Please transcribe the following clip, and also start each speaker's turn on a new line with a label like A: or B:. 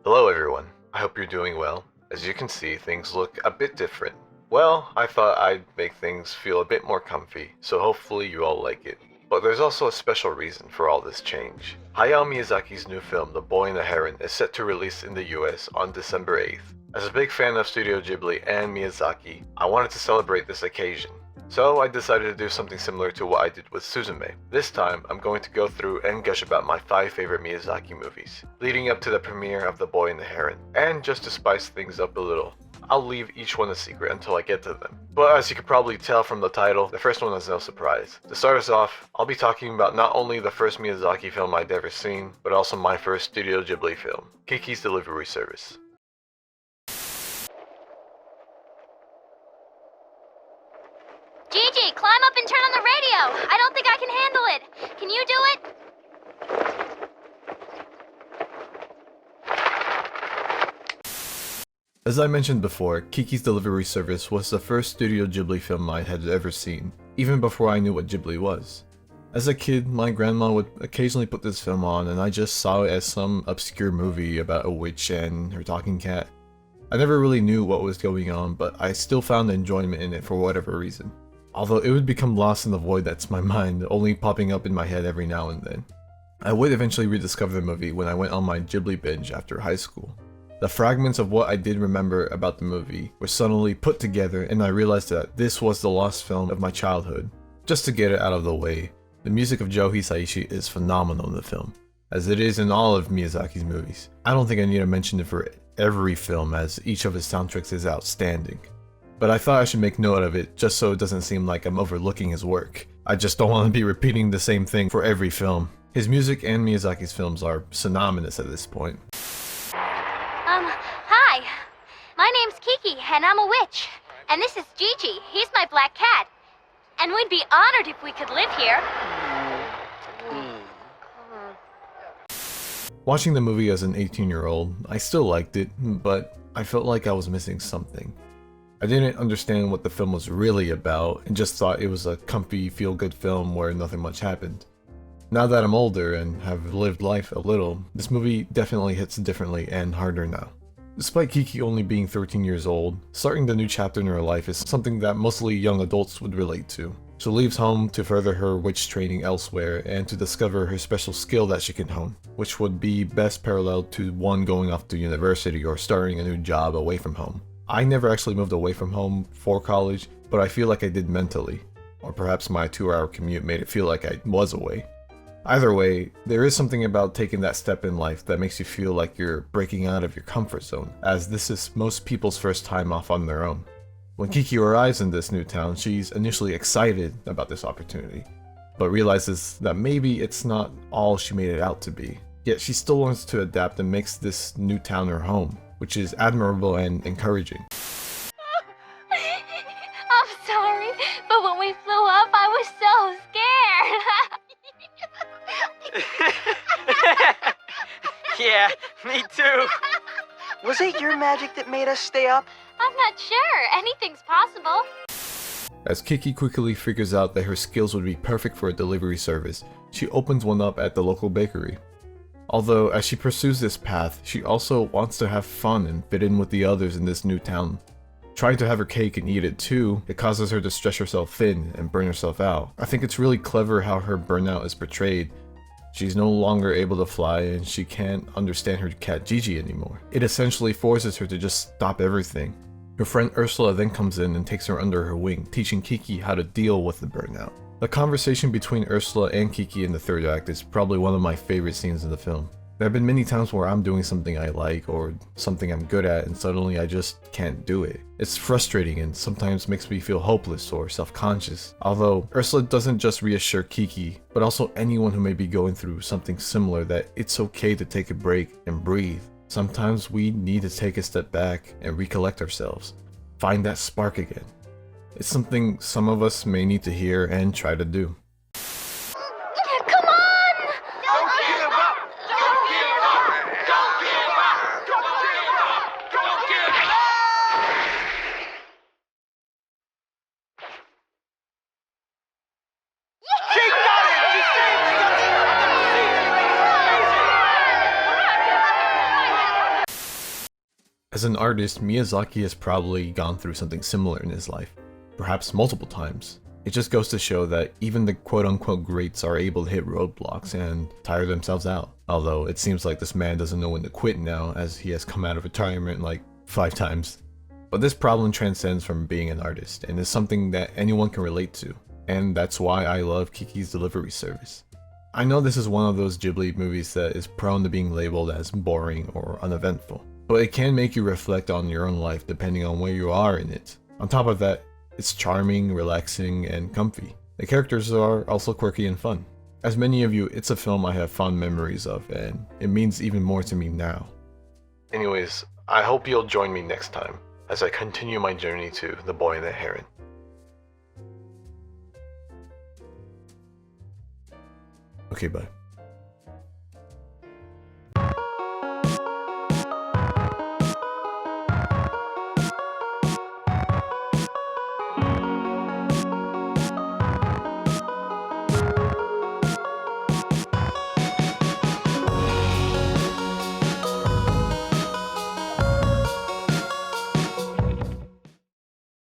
A: Hello everyone, I hope you're doing well. As you can see, things look a bit different. Well, I thought I'd make things feel a bit more comfy, so hopefully you all like it. But there's also a special reason for all this change. Hayao Miyazaki's new film, The Boy and the Heron, is set to release in the US on December 8th. As a big fan of Studio Ghibli and Miyazaki, I wanted to celebrate this occasion. So I decided to do something similar to what I did with Suzume. This time, I'm going to go through and gush about my 5 favorite Miyazaki movies, leading up to the premiere of The Boy and the Heron. And just to spice things up a little, I'll leave each one a secret until I get to them. But as you could probably tell from the title, the first one is no surprise. To start us off, I'll be talking about not only the first Miyazaki film I'd ever seen, but also my first Studio Ghibli film, Kiki's Delivery Service.
B: Gigi, climb up and turn on the radio! I don't think I can handle it! Can you do it?
A: As I mentioned before, Kiki's Delivery Service was the first Studio Ghibli film I had ever seen, even before I knew what Ghibli was. As a kid, my grandma would occasionally put this film on and I just saw it as some obscure movie about a witch and her talking cat. I never really knew what was going on, but I still found enjoyment in it for whatever reason. Although it would become lost in the void that's my mind, only popping up in my head every now and then. I would eventually rediscover the movie when I went on my Ghibli binge after high school. The fragments of what I did remember about the movie were suddenly put together and I realized that this was the lost film of my childhood. Just to get it out of the way, the music of Joe Hisaishi is phenomenal in the film, as it is in all of Miyazaki's movies. I don't think I need to mention it for every film, as each of his soundtracks is outstanding. But I thought I should make note of it just so it doesn't seem like I'm overlooking his work. I just don't want to be repeating the same thing for every film. His music and Miyazaki's films are synonymous at this point.
B: Hi. My name's Kiki, and I'm a witch. And this is Gigi, he's my black cat. And we'd be honored if we could live here.
A: Watching the movie as an 18-year-old, I still liked it, but I felt like I was missing something. I didn't understand what the film was really about and just thought it was a comfy, feel-good film where nothing much happened. Now that I'm older and have lived life a little, this movie definitely hits differently and harder now. Despite Kiki only being 13 years old, starting the new chapter in her life is something that mostly young adults would relate to. She leaves home to further her witch training elsewhere and to discover her special skill that she can hone, which would be best paralleled to one going off to university or starting a new job away from home. I never actually moved away from home for college, but I feel like I did mentally. Or perhaps my 2-hour commute made it feel like I was away. Either way, there is something about taking that step in life that makes you feel like you're breaking out of your comfort zone, as this is most people's first time off on their own. When Kiki arrives in this new town, she's initially excited about this opportunity, but realizes that maybe it's not all she made it out to be. Yet she still wants to adapt and makes this new town her home, which is admirable and encouraging.
B: I'm sorry, but when we flew up, I was so scared.
C: Yeah, me too. Was it your magic that made us stay up?
B: I'm not sure. Anything's possible.
A: As Kiki quickly figures out that her skills would be perfect for a delivery service, she opens one up at the local bakery. Although, as she pursues this path, she also wants to have fun and fit in with the others in this new town. Trying to have her cake and eat it too, it causes her to stretch herself thin and burn herself out. I think it's really clever how her burnout is portrayed. She's no longer able to fly and she can't understand her cat Gigi anymore. It essentially forces her to just stop everything. Her friend Ursula then comes in and takes her under her wing, teaching Kiki how to deal with the burnout. The conversation between Ursula and Kiki in the third act is probably one of my favorite scenes in the film. There have been many times where I'm doing something I like or something I'm good at and suddenly I just can't do it. It's frustrating and sometimes makes me feel hopeless or self-conscious. Although Ursula doesn't just reassure Kiki, but also anyone who may be going through something similar that it's okay to take a break and breathe. Sometimes we need to take a step back and recollect ourselves. Find that spark again. It's something some of us may need to hear and try to do.
B: Come on!
C: Don't give up! Don't give up! Don't give up! Don't give up! Don't give up! She got it! She saved it! She got it!
A: As an artist, Miyazaki has probably gone through something similar in his life, perhaps multiple times. It just goes to show that even the quote-unquote greats are able to hit roadblocks and tire themselves out. Although it seems like this man doesn't know when to quit now, as he has come out of retirement like 5 times. But this problem transcends from being an artist, and is something that anyone can relate to, and that's why I love Kiki's delivery service. I know this is one of those Ghibli movies that is prone to being labeled as boring or uneventful, but it can make you reflect on your own life depending on where you are in it. On top of that, it's charming, relaxing, and comfy. The characters are also quirky and fun. As many of you, it's a film I have fond memories of, and it means even more to me now. Anyways, I hope you'll join me next time as I continue my journey to The Boy and the Heron. Okay, bye.